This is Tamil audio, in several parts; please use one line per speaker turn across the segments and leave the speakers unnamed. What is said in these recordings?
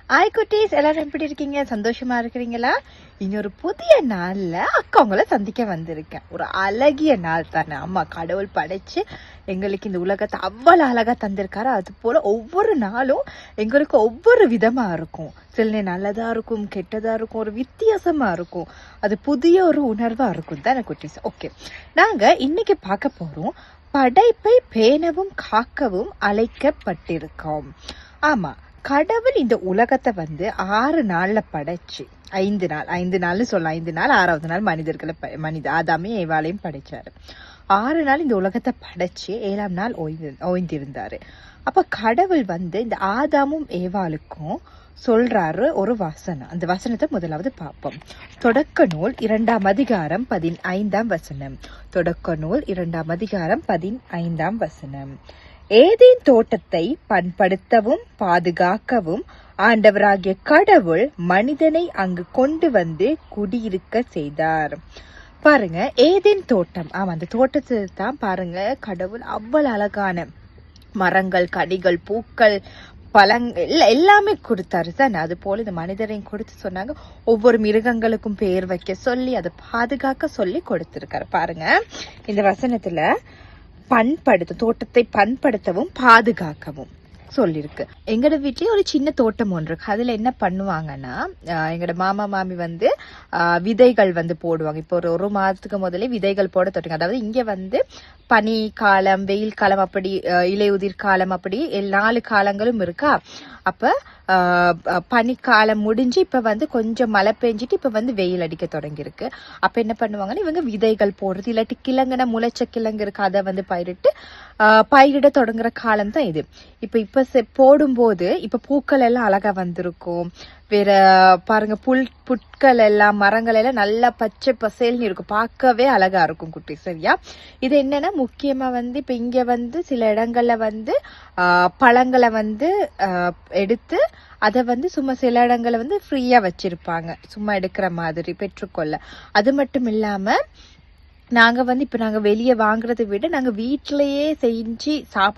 ஹாய் குட்டீஸ், எல்லாரும் எப்படி இருக்கீங்க? சந்தோஷமா இருக்கிறீங்களா? இன்னொரு புதிய நாள்ல அக்காவங்களை சந்திக்க வந்திருக்கேன். ஒரு அழகிய நாள் தானே. அம்மா கடவுள் படைச்சு எங்களுக்கு இந்த உலகத்தை அவ்வளவு அழகா தந்திருக்காரு. அது போல ஒவ்வொரு நாளும் எங்களுக்கு ஒவ்வொரு விதமா இருக்கும். சில நேரம் நல்லதா இருக்கும், கெட்டதா இருக்கும், ஒரு வித்தியாசமா இருக்கும். அது புதிய ஒரு உணர்வா இருக்கும் தானே குட்டீஸ். ஓகே, நாங்க இன்னைக்கு பார்க்க போறோம், படைப்பை பேணவும் காக்கவும் அழைக்கப்பட்டிருக்கோம். ஆமா, கடவுள் இந்த உலகத்தை 6 நாள்ல படைச்சு, 5 நாள்னு சொல்லலாம். 5 நாள், 6வது நாள் மனித ஆதாமே ஏவாளையும் படைச்சாரு. 6 நாள் இந்த உலகத்தை படைச்சு 7ஆம் நாள் ஓய்ந்திருந்தாரு. அப்ப கடவுள் இந்த ஆதாமும் ஏவாளுக்கும் சொல்றாரு ஒரு வசனம். அந்த வசனத்தை முதலாவது பார்ப்போம். தொடக்க நூல் 2ஆம் அதிகாரம் 15ஆம் வசனம். தொடக்க நூல் 2ஆம் அதிகாரம் 15ஆம் வசனம். ஏதேன் தோட்டத்தை பண்படுத்தவும் பாதுகாக்கவும் ஆண்டவராகிய கடவுள் மனிதனை அங்கு கொண்டு குடியிருக்க செய்தார். பாருங்க, ஏதேன் தோட்டம். ஆமா, அந்த தோட்டத்தை தான் பாருங்க கடவுள் அவ்வளவு அழகான மரங்கள், கனிகள், பூக்கள், பழங்கள் எல்லாமே கொடுத்தாரு தானே. அது போல இந்த மனிதரையும் கொடுத்து சொன்னாங்க, ஒவ்வொரு மிருகங்களுக்கும் பெயர் வைக்க சொல்லி அதை பாதுகாக்க சொல்லி கொடுத்திருக்காரு. பாருங்க, இந்த வசனத்துல தோட்டத்தை பண்படுத்தவும் பாதுகாக்கவும் சொல்லிருக்கு. எங்கட வீட்லயே ஒரு சின்ன தோட்டம் ஒன்று இருக்கு. அதுல என்ன பண்ணுவாங்கன்னா, எங்கட மாமா மாமி விதைகள் போடுவாங்க. இப்போ ஒரு மாதத்துக்கு முதலே விதைகள் போட தொடங்க. அதாவது இங்க பனி காலம், வெயில் காலம், அப்படி இலையுதிர் காலம், அப்படி 4 காலங்களும் இருக்கா. அப்ப பனிக்காலம் முடிஞ்சு இப்ப கொஞ்சம் மழை பெஞ்சிட்டு இப்ப வெயில் அடிக்க தொடங்கி இருக்கு. அப்ப என்ன பண்ணுவாங்கன்னா, இவங்க விதைகள் போடுறது, இல்லாட்டி கிழங்குன முளைச்ச கிழங்கு இருக்கு, அதை பயிரிட தொடங்குற காலம் தான் இது. இப்ப போடும்போது இப்ப பூக்கள் எல்லாம் அழகா வந்திருக்கும். வேற பாருங்க, புட்கள் எல்லாம், மரங்கள் எல்லாம் நல்லா பச்சை பசேல்னு இருக்கும், பார்க்கவே அழகா இருக்கும் குட்டி. சரியா? இது என்னன்னா, முக்கியமா இப்ப இங்க சில இடங்கள்ல பழங்களை எடுத்து அதை சும்மா சில இடங்களை ஃப்ரீயா வச்சிருப்பாங்க, சும்மா எடுக்கிற மாதிரி பெற்றுக்கொள்ள. அது மட்டும் இல்லாம நாங்க இப்ப நாங்க வெளியே வாங்குறதை விட நாங்க வீட்டிலேயே செஞ்சு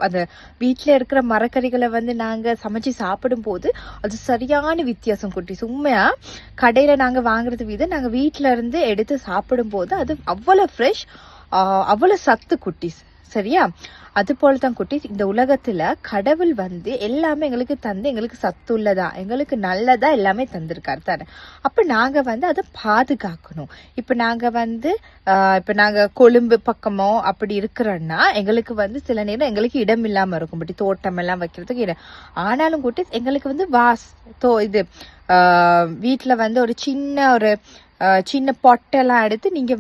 அந்த வீட்டுல இருக்கிற மரக்கறிகளை நாங்க சமைச்சு சாப்பிடும் போது அது சரியான வித்தியாசம் குட்டி. உண்மையா கடையில நாங்க வாங்குறது விட நாங்க வீட்டுல இருந்து எடுத்து சாப்பிடும் போது அது அவ்வளவு ஃப்ரெஷ், அவ்வளவு சத்து குட்டிஸ். சரியா? அது போலதான் குட்டீஸ், இந்த உலகத்துல கடவுள் எல்லாமே எங்களுக்கு எங்களுக்கு சத்துள்ளதா, எங்களுக்கு நல்லதா எல்லாமே தந்திருக்காரு தானே. அப்ப நாங்க அதை பாதுகாக்கணும். இப்ப நாங்க இப்ப நாங்க கொழும்பு பக்கமோ அப்படி இருக்கிறோம்னா எங்களுக்கு சில நேரம் எங்களுக்கு இடம் இல்லாம இருக்கும், பட் தோட்டம் எல்லாம் வைக்கிறதுக்கு இடம். ஆனாலும் குட்டீஸ், எங்களுக்கு இது வீட்டுல ஒரு சின்ன பொட்டெல்லாம் எடுத்து நீங்க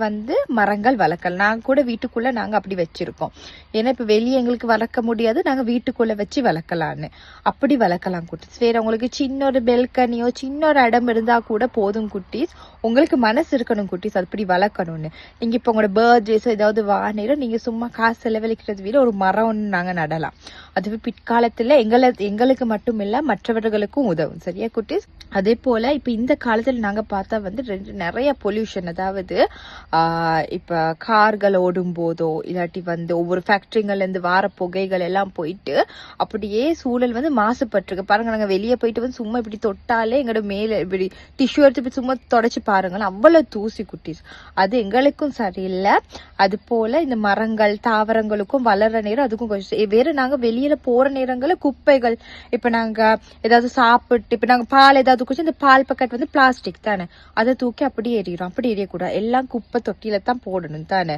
மரங்கள் வளர்க்கலாம். நாங்க கூட வீட்டுக்குள்ள நாங்க அப்படி வச்சிருக்கோம். ஏன்னா இப்ப வெளியே எங்களுக்கு வளர்க்க முடியாது, நாங்க வீட்டுக்குள்ள வச்சு வளர்க்கலான்னு. அப்படி வளர்க்கலாம் குட்டீஸ். வேற உங்களுக்கு சின்ன ஒரு பெல்கனியோ சின்ன ஒரு இடம் இருந்தா கூட போதும் குட்டீஸ். உங்களுக்கு மனசு இருக்கணும் குட்டீஸ் அப்படி வளர்க்கணும்னு. நீங்க இப்ப உங்களோட பர்த்டேஸோ ஏதாவது வாங்கிடும், நீங்க சும்மா காசு செலவழிக்கிறது விட ஒரு மரம் ஒன்று நாங்க நடலாம். அது பிற்காலத்துல எங்களுக்கு மட்டும் இல்ல மற்றவர்களுக்கும் உதவும். சரியா குட்டீஸ்? அதே போல இப்ப இந்த காலத்துல நாங்க பார்த்தா நிறைய பொல்யூஷன், அதாவது இப்ப கார்கள் ஓடும் போதோ இல்லாட்டி ஒவ்வொரு ஃபேக்டரிகள்ல இருந்து வார புகைகள் எல்லாம் போயிட்டு அப்படியே சூழல் மாசுபட்டிருக்கு. பாருங்க, நாங்க வெளியே போயிட்டு சும்மா இப்படி தொட்டாலே எங்களோட மேல இப்படி டிஷ்யூ எடுத்து சும்மா தொடச்சு பாருங்களேன், அவ்வளவு தூசி குட்டீஸ். அது எங்களுக்கும் சரியில்லை. அது போல இந்த மரங்கள் தாவரங்களுக்கும் வளர்ற நேரம் அதுக்கும் கொஞ்சம் வேற. நாங்க வெளியில போற நேரங்கள்ல குப்பைகள், இப்ப நாங்க ஏதாவது சாப்பிட்டு இப்ப நாங்க பால் ஏதாவது குடிச்சு, இந்த பால் பக்கெட் பிளாஸ்டிக் தானே, அதை தூக்கி அப்படியே எறிகிறோம். அப்படி எறியக்கூடாது, எல்லாம் குப்பை தொட்டியில தான் போடணும் தானே.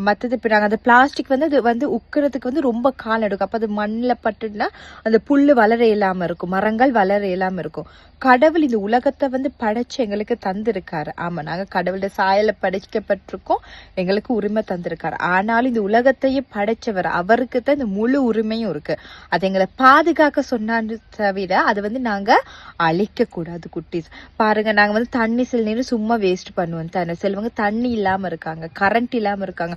மற்றது இப்ப நாங்க அந்த பிளாஸ்டிக் அது உக்கிறதுக்கு ரொம்ப காலம் எடுக்கும். அப்ப அது மண்ணில் பட்டுனா அந்த புல்லு வளர இல்லாம இருக்கும், மரங்கள் வளர இல்லாம இருக்கும். கடவுள் இந்த உலகத்தை படைச்சு எங்களுக்கு தந்திருக்காரு. ஆமா, நாங்க கடவுளோட சாயல படைக்கப்பட்டிருக்கோம், எங்களுக்கு உரிமை தந்திருக்காரு. ஆனாலும் இந்த உலகத்தையே படைச்சவர், அவருக்கு தான் இந்த முழு உரிமையும் இருக்கு. அதை எங்களை பாதுகாக்க சொன்னான்னு தவிர அதை நாங்க அழிக்க கூடாது குட்டீஸ். பாருங்க, நாங்க தண்ணி சில நேரம் சும்மா வேஸ்ட் பண்ணுவோம் தானே. சிலவங்க தண்ணி இல்லாம இருக்காங்க, கரண்ட் இல்லாம இருக்காங்க,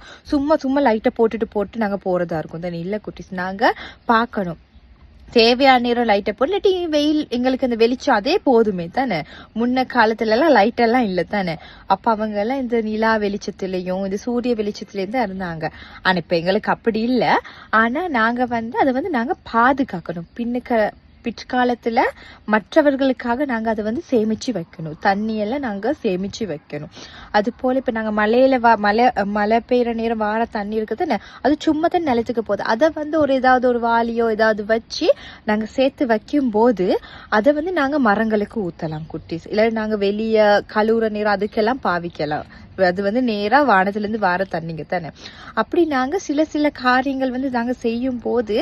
சும்மா லைட்டை போட்டு நாங்க போறதா இருக்கும் தானே. இல்ல குட்டீஸ், நாங்க பாக்கணும், தேவையான நேரம் லைட்டை போட்டு, இல்லாட்டி வெயில் எங்களுக்கு அந்த வெளிச்சம் அதே போதுமே தானே. முன்ன காலத்துல எல்லாம் லைட் எல்லாம் இல்ல தானே. அப்ப அவங்க எல்லாம் இந்த நிலா வெளிச்சத்திலையும் இந்த சூரிய வெளிச்சத்திலயும் தான் இருந்தாங்க. ஆனா இப்ப எங்களுக்கு அப்படி இல்ல. ஆனா நாங்க அதை நாங்க பாதுகாக்கணும். பிற்காலத்துல மற்றவர்களுக்காக நாங்க அதை வந்து சேமிச்சு வைக்கணும். தண்ணியெல்லாம் நாங்க சேமிச்சு வைக்கணும். அது போல இப்ப நாங்க மலையில மழை பெய்யற நேரம் வார தண்ணி இருக்குதுன்னு அது சும்மா தான் நிலத்துக்கு போகுது. அதை வந்து ஏதாவது ஒரு வாளியோ ஏதாவது வச்சு நாங்க சேர்த்து வைக்கும் போது அதை வந்து நாங்க மரங்களுக்கு ஊத்தலாம் குட்டீஸ். இல்ல நாங்க வெளிய கழுவுற நேரம் அதுக்கெல்லாம் பாவிக்கலாம். அது வந்து நேரா வானத்துல இருந்து வார தண்ணிங்க தானே. அப்படி நாங்க சில காரியங்கள் வந்து நாங்க செய்யும் போது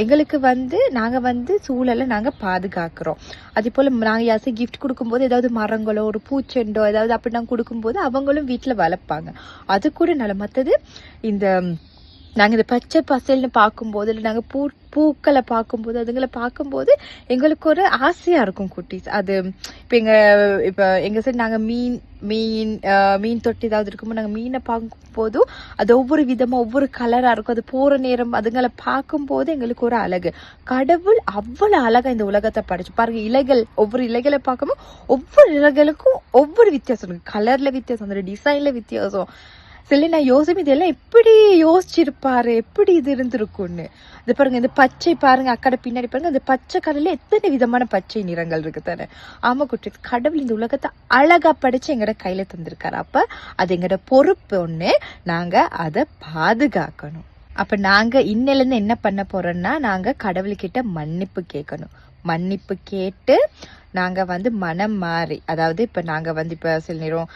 எங்களுக்கு வந்து நாங்க வந்து சூழலை நாங்க பாதுகாக்கிறோம். அதே போல நாங்க யாராச்சும் கிஃப்ட் கொடுக்கும்போது ஏதாவது மரங்களோ ஒரு பூச்செண்டோ ஏதாவது அப்படி நாங்க கொடுக்கும்போது அவங்களும் வீட்டுல வளர்ப்பாங்க. அது கூட நல்ல. மத்தது இந்த நாங்க இந்த பச்சை பசல்னு பார்க்கும்போது இல்லை நாங்க பூக்களை பார்க்கும்போது அதுங்களை பார்க்கும்போது எங்களுக்கு ஒரு ஆசையா இருக்கும் குட்டீஸ். அது இப்ப எங்க சைடு நாங்க மீன் தொட்டி ஏதாவது இருக்கும்போது நாங்க மீனை பார்க்கும் போதும் அது ஒவ்வொரு விதமா ஒவ்வொரு கலரா இருக்கும். அது போற நேரம் அதுங்களை பார்க்கும் போது எங்களுக்கு ஒரு அழகு. கடவுள் அவ்வளவு அழகா இந்த உலகத்தை படைச்சு பாருங்க. இலைகள் ஒவ்வொரு இலைகளை பார்க்கும்போது ஒவ்வொரு இலைகளுக்கும் ஒவ்வொரு வித்தியாசம் இருக்கு. கலர்ல வித்தியாசம், அந்த டிசைன்ல வித்தியாசம். சில நான் யோசிப்பேன் இதெல்லாம் எப்படி யோசிச்சிருப்பாரு, எப்படி இது இருந்திருக்கும்னு. இது பாருங்க, இந்த பச்சை பாருங்க, அக்கடை பின்னாடி பாருங்க, அந்த பச்சை கடல்ல எத்தனை விதமான பச்சை நிறங்கள் இருக்கு தானே. ஆமா குட்டி, கடவுள் இந்த உலகத்தை அழகா படைச்சு எங்கட கையில தந்திருக்காரு. அப்ப அது எங்கட பொறுப்பு ஒண்ணு, நாங்க அதை பாதுகாக்கணும். அப்ப நாங்க இன்னையில இருந்து என்ன பண்ண போறோம்னா, நாங்க கடவுள்கிட்ட மன்னிப்பு கேட்கணும். மன்னிப்பு கேட்டு நாங்க வந்து மனம் மாறி, அதாவது இப்ப நாங்க வந்து இப்ப சில நேரம்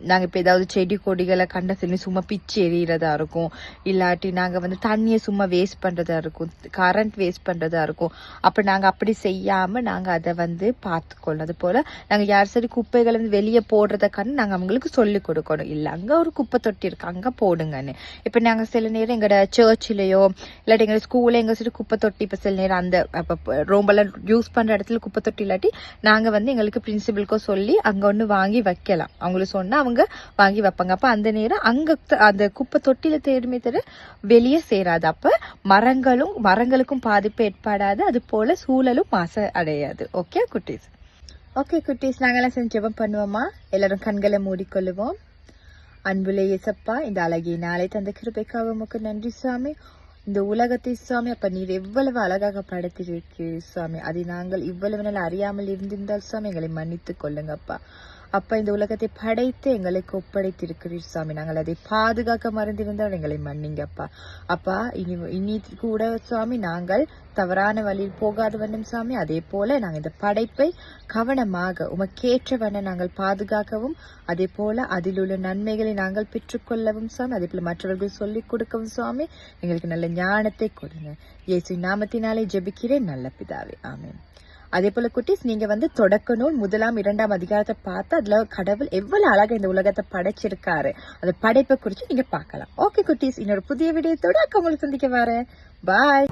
நாங்க இப்ப ஏதாவது செடி கொடிகளை கண்ட சில சும்மா பிச்சு எறிகிறதா இருக்கும், இல்லாட்டி நாங்க வந்து தண்ணியை சும்மா வேஸ்ட் பண்றதா இருக்கும், கரண்ட் வேஸ்ட் பண்றதா இருக்கும். அப்ப நாங்க அப்படி செய்யாம நாங்க அதை வந்து பார்த்துக்கொள்ளணும். அது போல நாங்க யார் சரி குப்பைகளை வந்து வெளியே போடுறத கண்டு நாங்க அவங்களுக்கு சொல்லி கொடுக்கணும். இல்ல அங்க ஒரு குப்பை தொட்டி இருக்கு, அங்க போடுங்கன்னு. இப்ப நாங்க சில நேரம் எங்களோட சர்ச்சிலேயோ இல்லாட்டி எங்க ஸ்கூல்ல எங்க சரி குப்பை தொட்டி இப்ப சில நேரம் அந்த ரொம்பலாம் யூஸ் பண்ற இடத்துல குப்பை தொட்டி இல்லாட்டி நாங்க வந்து எங்களுக்கு பிரின்சிபலுக்கோ சொல்லி அங்க ஒண்ணு வாங்கி வைக்கலாம். அவங்களுக்கு சொன்னா அவங்க வாங்கி வைப்பாங்க. அப்ப அந்த நேரம் அங்க அந்த குப்பை தொட்டில தேடுமே தவிர வெளியே சேராது. அப்ப மரங்களுக்கும் பாதிப்பு ஏற்படாது. அது போல சூழலும் மாசு அடையாது. ஓகே குட்டீஸ்? ஓகே குட்டீஸ், நாங்கெல்லாம் செஞ்சு ஜெபம் பண்ணுவோமா? எல்லாரும் கண்களை மூடிக்கொள்ளுவோம். அன்புலே இயேசப்பா, இந்த அழகிய நாளை தந்த கிருபைக்காக உமக்கு நன்றி சுவாமி. இந்த உலகத்தை சுவாமி அப்ப நீர் எவ்வளவு அழகாக படைத்திருக்கிறீர் சுவாமி. அதை நாங்கள் இவ்வளவு நாள் அறியாமல் இருந்திருந்தால் சுவாமி எங்களை மன்னித்துக் கொள்ளுங்கப்பா. அப்ப இந்த உலகத்தை படைத்து எங்களுக்கு ஒப்படைத்திருக்கிறீர் சுவாமி. நாங்கள் அதை பாதுகாக்க மறந்திருந்தால் எங்களை மன்னிங்கப்பா. அப்பா இனி கூட சுவாமி நாங்கள் தவறான வழியில் போகாத வேண்டும் சுவாமி. அதே போல நாங்கள் இந்த படைப்பை கவனமாக உமக்கேற்றவன நாங்கள் பாதுகாக்கவும், அதே போல அதில் உள்ள நன்மைகளை நாங்கள் பெற்றுக்கொள்ளவும் சுவாமி. அதே போல மற்றவர்கள் சொல்லிக் கொடுக்கவும் சுவாமி. எங்களுக்கு நல்ல ஞானத்தை கொடுங்க. இயேசு நாமத்தினாலே ஜெபிக்கிறேன் நல்ல பிதாவே, ஆமென். அதே போல குட்டீஸ், நீங்க வந்து தொடக்க நூல் 1, 2 அதிகாரத்தை பார்த்து அதுல கடவுள் எவ்வளவு அழகா இந்த உலகத்தை படைச்சிருக்காரு, அந்த படைப்பை குறிச்சு நீங்க பார்க்கலாம். ஓகே குட்டீஸ், இன்னொரு புதிய விடயத்தோட உங்களுக்கு சந்திக்க வரேன். பாய்.